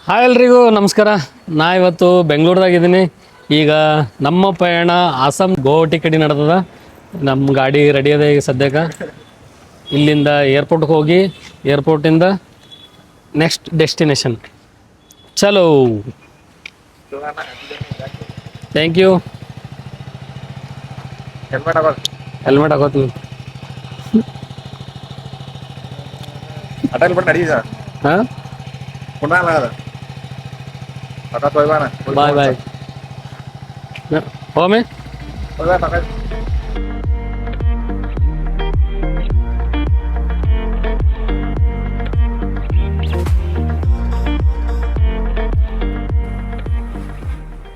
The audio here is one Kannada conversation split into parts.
ಹಾಯ್ ಎಲ್ರಿಗೂ ನಮಸ್ಕಾರ. ನಾ ಇವತ್ತು ಬೆಂಗಳೂರದಾಗಿದ್ದೀನಿ. ಈಗ ನಮ್ಮ ಪಯಣ ಆಸಾಮ್ ಗೋವಾಟಿ ಕಡೆ ನಡೆದದ. ನಮ್ಮ ಗಾಡಿ ರೆಡಿ ಅದ ಈಗ ಸದ್ಯಕ್ಕೆ. ಇಲ್ಲಿಂದ ಏರ್ಪೋರ್ಟ್ಗೆ ಹೋಗಿ ಏರ್ಪೋರ್ಟಿಂದ ನೆಕ್ಸ್ಟ್ ಡೆಸ್ಟಿನೇಷನ್. ಚಲೋ. Thank you. ಹೆಲ್ಮೆಟ್ ಹಾಕೋತೀವಿ. ಹಾಂ, ಬಾಯ್ ಬಾಯ್. ಹೋಮೆ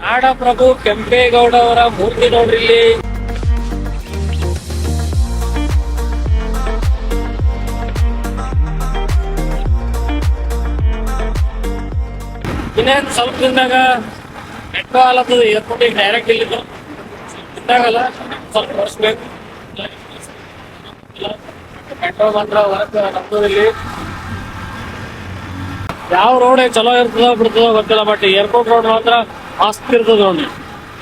ನಾಡ ಪ್ರಭು ಕೆಂಪೇಗೌಡ ಅವರ ಮೂರ್ತಿ ನೋಡ್ರಿ ಇಲ್ಲಿ. ಇನ್ನೇನು ಸ್ವಲ್ಪ ದಿನದಾಗ ಮೆಟ್ರೋ ಆಲತ್ತದ ಏರ್ಪೋರ್ಟಿಗೆ ಡೈರೆಕ್ಟ್ ಇಲ್ಲಿದ್ದು ದಿನದಾಗಲ್ಲ, ಸ್ವಲ್ಪ ವರ್ಷಬೇಕು. ಮೆಟ್ರೋ ಮಾತ್ರ ವರ್ಕ್ ನಮ್ದು ಇಲ್ಲಿ. ಯಾವ ರೋಡ್ ಚಲೋ ಇರ್ತದೋ ಬಿಡ್ತದೋ ಗೊತ್ತಿಲ್ಲ, ಬಟ್ ಏರ್ಪೋರ್ಟ್ ರೋಡ್ ಮಾತ್ರ ಮಸ್ತ್ ಇರ್ತದ ನೋಡಿ.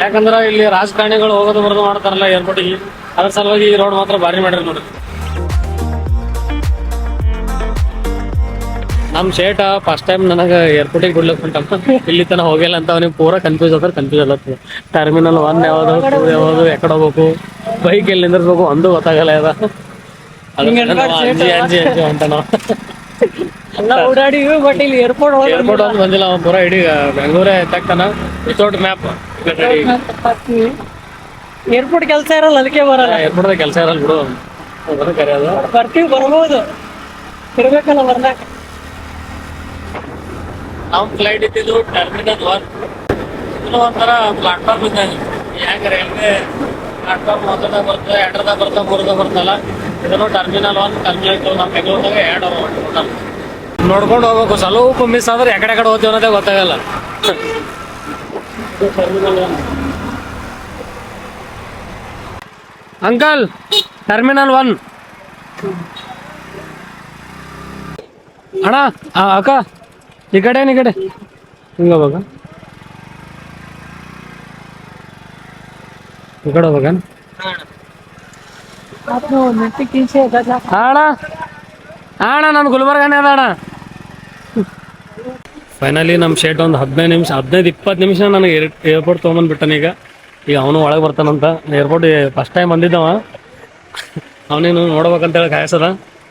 ಯಾಕಂದ್ರೆ ಇಲ್ಲಿ ರಾಜಕಾರಣಿಗಳು ಹೋಗೋದು ಬರೋದು ಮಾಡ್ತಾರಲ್ಲ ಏರ್ಪೋರ್ಟಿಗೆ, ಅದ್ರ ಸಲುವಾಗಿ ಈ ರೋಡ್ ಮಾತ್ರ ಭಾರಿ ಮಾಡ್ರಿ ನೋಡಿ. ನಮ್ಮ ಶೇಟ ಫಸ್ಟ್ ಟೈಮ್ ನನಗೆ ಏರ್ಪೋರ್ಟಿಗೆ ಬಿಡ್ಲಿಕ್ಕೆ ಹೊಂಟಪ್ಪ. ಇಲ್ಲಿ ತನಕ ಹೋಗಿಲ್ಲ ಅಂತ ಅವ್ನಿಗೆ ಪೂರಾ ಕನ್ಫ್ಯೂಸ್ ಆಗತ್ತೆ. ಟರ್ಮಿನಲ್ 1 ಯಾವುದು, 2 ಯಾವುದು, ಎಕಡೆ ಹೋಗ್ಬೇಕು, ಬೈಕ್ ಎಲ್ಲಿ ನಿಂದಿರ್ಬೇಕು ಒಂದು ಗೊತ್ತಾಗಲ್ಲ. ಅಂಜಿ ಅಂಜಿ ಅಂಜಿ ಅಂತ ನಾವು ಓಡಾಡಿವಿ, ಬಟ್ ಇಲ್ಲಿ ಏರ್ಪೋರ್ಟ್ ಒಂದು ಬಂದಿಲ್ಲ. ಅವ ಪೂರಾ ಇಡೀ ಬೆಂಗಳೂರೇ ಎತ್ತಾಗ್ತಾನ ವಿತೌಟ್ ಮ್ಯಾಪ್. ಏರ್ಪೋರ್ಟ್ ಕೆಲಸ ಇರಲ್ಲ, ಅದಕ್ಕೆ ಬರಲ್ಲ. ಏರ್ಪೋರ್ಟ್ ಕೆಲಸ ಇರಲ್ಲ ಬಿಡು, ಕರೆಯೋದು. ಬರ್ತೀವಿ, ಬರ್ಬೋದು, ಇರ್ಬೇಕಲ್ಲ ಬರ್ನಾಕ. ನಾವು ಫ್ಲೈಟ್ ಇದ್ದಿದ್ದು ಟರ್ಮಿನಲ್ 1. ಇದನ್ನು ಒಂಥರ ಪ್ಲಾಟ್ಫಾರ್ಮ್ ಇದ್ದಂಗೆ. ಹೆಂಗೆ ರೈಲ್ವೆ ಪ್ಲಾಟ್ಫಾರ್ಮ್ ಮೊದಲದಾಗ ಬರ್ತದೆ, 2ದಾಗ ಬರ್ತದೆ, 3ದಾಗ ಬರ್ತಲ್ಲ. ಇದನ್ನು ಟರ್ಮಿನಲ್ 1, ಟರ್ಮಿನಲ್ 2. ನಮ್ಮ ಬೆಂಗಳೂರದಾಗ 2 ನೋಡ್ಕೊಂಡು ಹೋಗ್ಬೇಕು. ಸ್ವಲ್ಪ ಮಿಸ್ ಆದ್ರೆ ಎಕಡೆ ಹೋಗ್ತೀವಿ ಅನ್ನೋದೇ ಗೊತ್ತಾಗಲ್ಲ. ಅಂಕಲ್, ಟರ್ಮಿನಲ್ 1 ಅಣ್ಣ. ಅಕ್ಕ, ಈ ಕಡೆ ಹಿಂಗ ಹೋಗ, ಈ ಕಡೆ ಹೋಗ. ಅಣ್ಣ ನಾನು ಗುಲ್ಬರ್ಗನೇ ಅದ ಅಣ್ಣ. ಫೈನಲಿ ನಮ್ಮ ಶೇಟ್ ಒಂದು 15-20 ನಿಮಿಷ ನನಗೆ ಏರ್ಪೋರ್ಟ್ ತೊಗೊಂಬಂದ್ಬಿಟ್ಟಾನ. ಈಗ ಅವನು ಒಳಗೆ ಬರ್ತಾನಂತ. ಏರ್ಪೋರ್ಟ್ ಫಸ್ಟ್ ಟೈಮ್ ಬಂದಿದ್ದವ, ಅವನೇನು ನೋಡ್ಬೇಕಂತೇಳಿ ಕಾಯಿಸದ.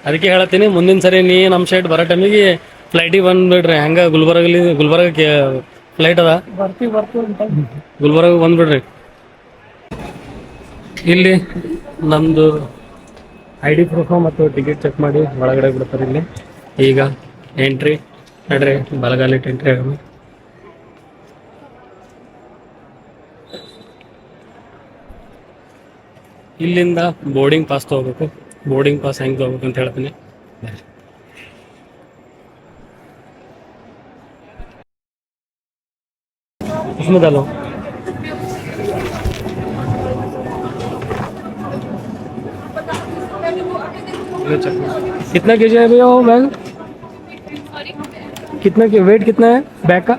ಅದಕ್ಕೆ ಹೇಳತ್ತೀನಿ, ಮುಂದಿನ ಸರಿ ನೀ ನಮ್ಮ ಶೇಟ್ ಬರೋ ಟೈಮಿಗೆ ಫ್ಲೈಟಿಗೆ ಬಂದುಬಿಡ್ರಿ. ಹೆಂಗೆ ಗುಲ್ಬರ್ಗಕ್ಕೆ ಫ್ಲೈಟ್ ಅದ, ಗುಲ್ಬರ್ಗ ಬಂದುಬಿಡ್ರಿ. ಇಲ್ಲಿ ನಮ್ಮದು ID ಪ್ರೂಫು ಮತ್ತು ಟಿಕೆಟ್ ಚೆಕ್ ಮಾಡಿ ಒಳಗಡೆ ಬಿಡ್ತಾರೆ. ಇಲ್ಲಿ ಈಗ ಎಂಟ್ರಿ ನಡ್ರಿ, ಬಲಗಾಲಿಟ್ಟು ಎಂಟ್ರಿ ಆಗೋಣ. ಇಲ್ಲಿಂದ ಬೋರ್ಡಿಂಗ್ ಪಾಸ್ ತೊಗೋಬೇಕು. ಬೋರ್ಡಿಂಗ್ ಪಾಸ್ ಹೆಂಗೆ ತೊಗೋಬೇಕು ಅಂತ ಹೇಳ್ತೀನಿ. उसमें कितना केजी है भैया वो बैग? कितना के वेट कितना है बैग का?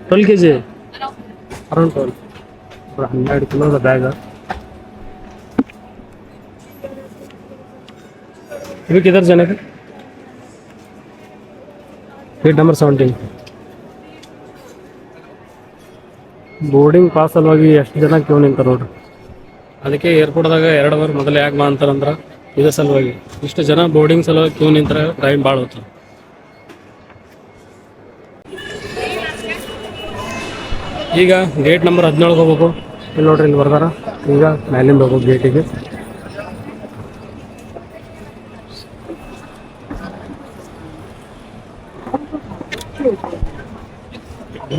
12 केजी है, अराउंड 12 और 100 किलो का बैग है. ये किधर जाने का? Gate number 17. ಬೋರ್ಡಿಂಗ್ ಪಾಸ್ ಸಲುವಾಗಿ ಎಷ್ಟು ಜನ ಕ್ಯೂ ನಿಂತಾರೆ ನೋಡ್ರಿ. ಅದಕ್ಕೆ ಏರ್ಪೋರ್ಟ್ದಾಗ 2 ಅವರ್ ಮೊದಲು ಯಾಕೆ ಬಾ ಅಂತಾರಂದ್ರೆ ಇದ್ರ ಸಲುವಾಗಿ. ಇಷ್ಟು ಜನ ಬೋರ್ಡಿಂಗ್ ಸಲುವಾಗಿ ಕ್ಯೂ ನಿಂತಾರೆ, ಟೈಮ್ ಭಾಳ ಹೋಗ್ತದೆ. ಈಗ ಗೇಟ್ ನಂಬರ್ 17 ಹೋಗ್ಬೇಕು. ಇಲ್ಲಿ ನೋಡ್ರಿ, ಇಲ್ಲಿ ಬರ್ದಾರ. ಈಗ ಮ್ಯಾಲಿಂದ ಹೋಗ್ಬೇಕು ಗೇಟಿಗೆ.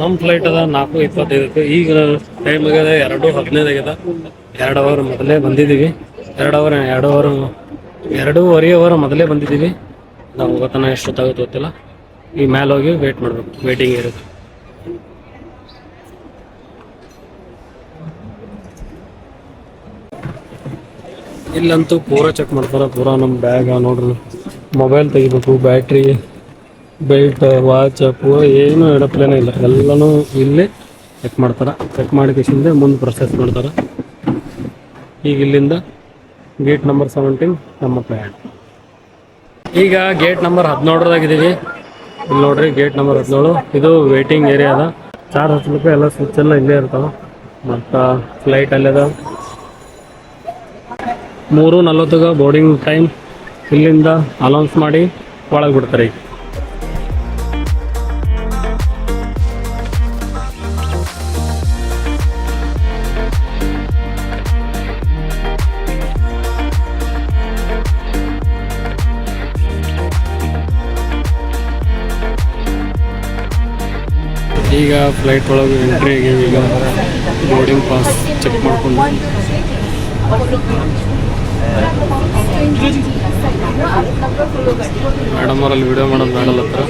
ನಮ್ಮ ಫ್ಲೈಟ್ ಅದ 4:25. ಈಗ ಟೈಮ್ ಆಗ್ಯದ 2:15 ಆಗ್ಯದ. 2 ಅವರ್ ಮೊದಲೇ ಬಂದಿದ್ದೀವಿ. 2.5 ಅವರ್ ಮೊದಲೇ ಬಂದಿದ್ದೀವಿ. ನಾವು ಹೋಗೋತನ ಎಷ್ಟೊತ್ತಾಗುತ್ತೆ ಗೊತ್ತಿಲ್ಲ. ಈಗ ಮ್ಯಾಲೆ ಹೋಗಿ ವೇಟ್ ಮಾಡಬೇಕು, ವೇಟಿಂಗ್ ಇರುತ್ತೆ. ಇಲ್ಲಂತೂ ಪೂರಾ ಚೆಕ್ ಮಾಡ್ತಾರೆ. ಪೂರಾ ನಮ್ಮ ಬ್ಯಾಗ ನೋಡ್ರಿ, ಮೊಬೈಲ್ ತೆಗಿಬೇಕು, ಬ್ಯಾಟ್ರಿ ಬೆಲ್ಟ್ ವಾಚ್ ಏನು ಇಡಪ್ಲೇನೇ ಇಲ್ಲ, ಎಲ್ಲನೂ ಇಲ್ಲಿ ಚೆಕ್ ಮಾಡ್ತಾರೆ. ಚೆಕ್ ಮಾಡಿಕೆಸಿಂದ ಮುಂದೆ ಪ್ರೊಸೆಸ್ ಮಾಡ್ತಾರೆ. ಈಗ ಇಲ್ಲಿಂದ ಗೇಟ್ ನಂಬರ್ 17 ನಮ್ಮ ಪ್ಲ್ಯಾನ್. ಈಗ ಗೇಟ್ ನಂಬರ್ 17 ಇಲ್ಲಿ ನೋಡ್ರಿ, ಗೇಟ್ ನಂಬರ್ 17 ಇದು ವೇಟಿಂಗ್ ಏರಿಯಾ ಅದ. ಚಾರ್ಜ್ ಹಚ್ಚಲಿಕ್ಕೆ ಎಲ್ಲ ಸ್ವಿಚ್ ಎಲ್ಲ ಇಲ್ಲೇ ಇರ್ತಾವೆ. ಮತ್ತು ಫ್ಲೈಟ್ ಅಲ್ಲದ 3:40 ಬೋರ್ಡಿಂಗ್ ಟೈಮ್. ಇಲ್ಲಿಂದ ಅನೌನ್ಸ್ ಮಾಡಿ ಒಳಗೆ ಬಿಡ್ತಾರೆ. ಈಗ ಫ್ಲೈಟ್ ಒಳಗೆ ಎಂಟ್ರಿ ಆಗೀವಿ. ಈಗ ಬೋರ್ಡಿಂಗ್ ಪಾಸ್ ಚೆಕ್ ಮಾಡ್ಕೊಂಡು ಮೇಡಮ್ ಅವರಲ್ಲಿ ವಿಡಿಯೋ ಮಾಡೋದು ಮಾಡಲ್ಲ ಹತ್ರ.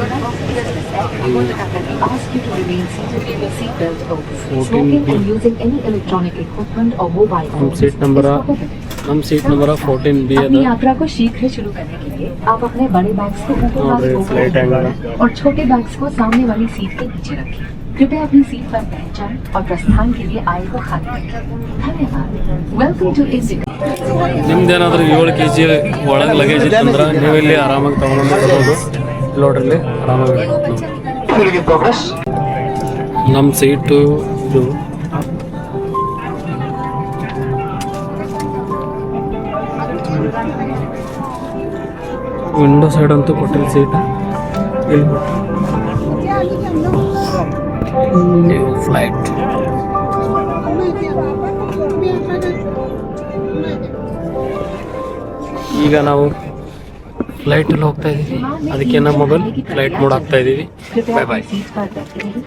ನಮ್ಮ ಸೀಟ್ ನಂಬರ 14B ಅದ. यात्रा को शीघ्र शुरू करने के लिए आप अपने बड़े बैग्स को ऊपर ನೋಡ್ರಿ ಫ್ಲೈಟ್ ಹೆಂಗದ. और छोटे बैग्स को सामने वाली सीट के नीचे रखें. कृपया अपनी सीट पर बैठ जाएं और प्रस्थान के लिए आयल को खाली रखें. धन्यवाद. Welcome to India. ನಿಮ್ದೇನಾದ್ರೂ 7 kg ಒಳಗೆ ಲಗೇಜ್ ಇತ್ತಂದ್ರೆ ನೀವು ಇಲ್ಲಿ ಆರಾಮಾಗಿ ತಗೊಂಡು ಬರ್ಬೋದು. ನೋಡ್ರಿ ಇಲ್ಲಿ ಆರಾಮಾಗಿ ನಮ್ಮ ಸೀಟು ಇದು. ವಿಂಡೋ ಸೈಡ್ ಅಂತೂ ಕೊಟ್ಟಿಲ್ಲ ಸೀಟ್. ಇಲ್ಲಿ ಫ್ಲೈಟ್ ಈಗ ನಾವು ಫ್ಲೈಟಲ್ಲಿ ಹೋಗ್ತಾ ಇದ್ದೀವಿ. ಅದಕ್ಕೆ ನಮ್ಮ ಮೊಬೈಲ್ ಫ್ಲೈಟ್ ಮೋಡ್ ಆಗ್ತಾ ಇದ್ದೀವಿ. ಬಾಯ್ ಬಾಯ್. सीट पर बैठे रहिए.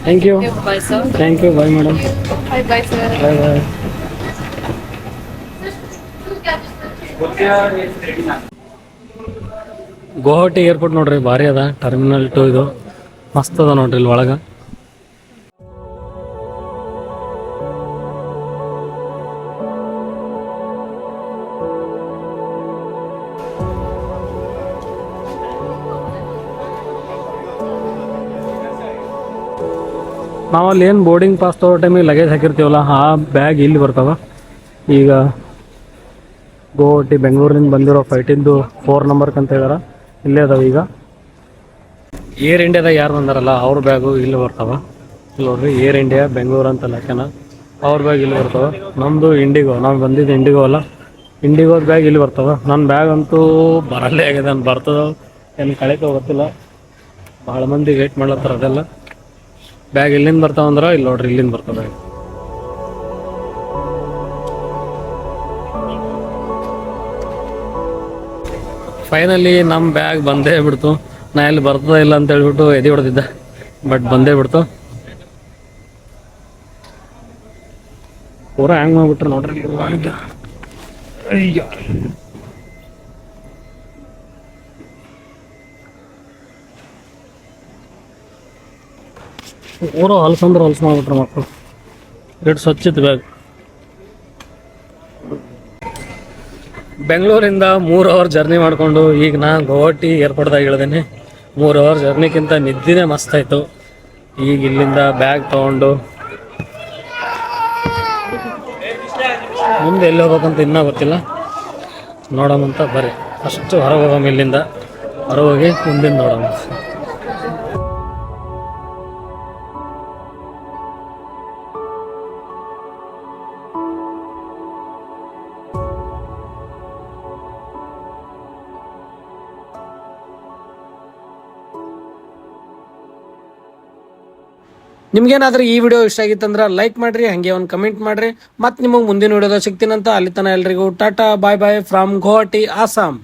Thank you. Bye, sir. Thank you. Bye madam. Bye, bye, sir. Bye bye. Guwahati airport ನೋಡ್ರಿ, ಭಾರಿ ಅದ. ಟರ್ಮಿನಲ್ 2 ಇದು ಮಸ್ತ್ ಅದ ನೋಡ್ರಿ ಇಲ್ಲಿ ಒಳಗೆ. ನಾವಲ್ಲಿ ಏನು ಬೋರ್ಡಿಂಗ್ ಪಾಸ್ ತಗೋ ಟೈಮಿಗೆ ಲಗೇಜ್ ಹಾಕಿರ್ತೀವಲ್ಲ, ಆ ಬ್ಯಾಗ್ ಇಲ್ಲಿ ಬರ್ತಾವ. ಈಗ ಗುವಾಹಟಿ ಬೆಂಗಳೂರಿಂದ ಬಂದಿರೋ ಫ್ಲೈಟಿಂದು 4 ನಂಬರ್ಕ್ ಅಂತ ಹೇಳ್ಯಾರ, ಇಲ್ಲೇ ಅದಾವ. ಈಗ ಏರ್ ಇಂಡಿಯಾದಾಗ ಯಾರು ಬಂದಾರಲ್ಲ ಅವ್ರ ಬ್ಯಾಗು ಇಲ್ಲಿ ಬರ್ತಾವ. ಇಲ್ಲಿ ನೋಡ್ರಿ, ಏರ್ ಇಂಡಿಯಾ ಬೆಂಗಳೂರು ಅಂತ ಲೆಕ್ಕನ ಅವ್ರ ಬ್ಯಾಗ್ ಇಲ್ಲಿ ಬರ್ತಾವ. ನಮ್ಮದು ಇಂಡಿಗೋ, ನಾವು ಬಂದಿದ್ದು ಇಂಡಿಗೋ ಅಲ್ಲ, ಇಂಡಿಗೋದ ಬ್ಯಾಗ್ ಇಲ್ಲಿ ಬರ್ತಾವ. ನನ್ನ ಬ್ಯಾಗ್ ಅಂತೂ ಬರಲ್ಲೇ ಆಗಿದೆ. ನಾನು ಬರ್ತದೋ ಏನು ಕಳೀತೋ ಗೊತ್ತಿಲ್ಲ. ಭಾಳ ಮಂದಿ ವೇಟ್ ಮಾಡ್ಲತ್ತಾರ. ಅದೆಲ್ಲ ಬ್ಯಾಗ್ ಇಲ್ಲಿಂದ ಬರ್ತಾವಂದ್ರೆ ಇಲ್ಲಿ ನೋಡ್ರಿ, ಇಲ್ಲಿಂದ ಬರ್ತಾವ ಬ್ಯಾಗ್. ಫೈನಲಿ ನಮ್ಮ ಬ್ಯಾಗ್ ಬಂದೇ ಬಿಡ್ತು. ನಾ ಇಲ್ಲಿ ಬರ್ತದ ಇಲ್ಲ ಅಂತ ಹೇಳ್ಬಿಟ್ಟು ಎದೆ ಹೊಡೆದಿದ್ದ, ಬಟ್ ಬಂದೇ ಬಿಡ್ತು. ಪೂರ ಹ್ಯಾಂಗ್ ಮಾಡ್ಬಿಟ್ರೆ ನೋಡ್ರಿ. ಅಯ್ಯ, ಪೂರ ಹೊಲ್ಸಂದ್ರೆ ಹೊಲ್ಸ್ ಮಾಡ್ಬಿಟ್ರೆ ಮಕ್ಕಳು. ಎಷ್ಟು ಸ್ವಚ್ಛತೆ ಬ್ಯಾಗ್. ಬೆಂಗಳೂರಿಂದ 3 ಅವರ್ ಜರ್ನಿ ಮಾಡಿಕೊಂಡು ಈಗ ನಾ ಗುವಾಹಟಿ ಏರ್ಪೋರ್ಟ್ದಾಗ ಇಳಿದೇನೆ. 3 ಅವರ್ ಜರ್ನಿಕ್ಕಿಂತ ನಿದ್ದಿನೇ ಮಸ್ತ್ ಆಯಿತು. ಈಗ ಇಲ್ಲಿಂದ ಬ್ಯಾಗ್ ತೊಗೊಂಡು ಮುಂದೆ ಎಲ್ಲಿ ಹೋಗ್ಬೇಕಂತ ಇನ್ನೂ ಗೊತ್ತಿಲ್ಲ, ನೋಡೋಣಂತ ಬರ್ರಿ. ಅಷ್ಟು ಹೊರಗೆ ಹೋಗೋಣ, ಇಲ್ಲಿಂದ ಹೊರಗೆ ಹೋಗಿ ಮುಂದಿನ ನೋಡೋಣ. ನಿಮ್ಗೇನಾದ್ರೂ ಈ ವಿಡಿಯೋ ಇಷ್ಟ ಆಗಿತ್ತಂದ್ರೆ ಲೈಕ್ ಮಾಡ್ರಿ, ಹಂಗೆ ಒಂದು ಕಮೆಂಟ್ ಮಾಡ್ರಿ. ಮತ್ತೆ ನಿಮಗೆ ಮುಂದಿನ ವಿಡಿಯೋದಾಗ ಸಿಗ್ತೀನಂತ. ಅಲ್ಲಿ ತನಕ ಎಲ್ರಿಗೂ ಟಾಟಾ ಬಾಯ್ ಬಾಯ್ ಫ್ರಮ್ ಗುವಾಹಟಿ, ಆಸಾಮ್.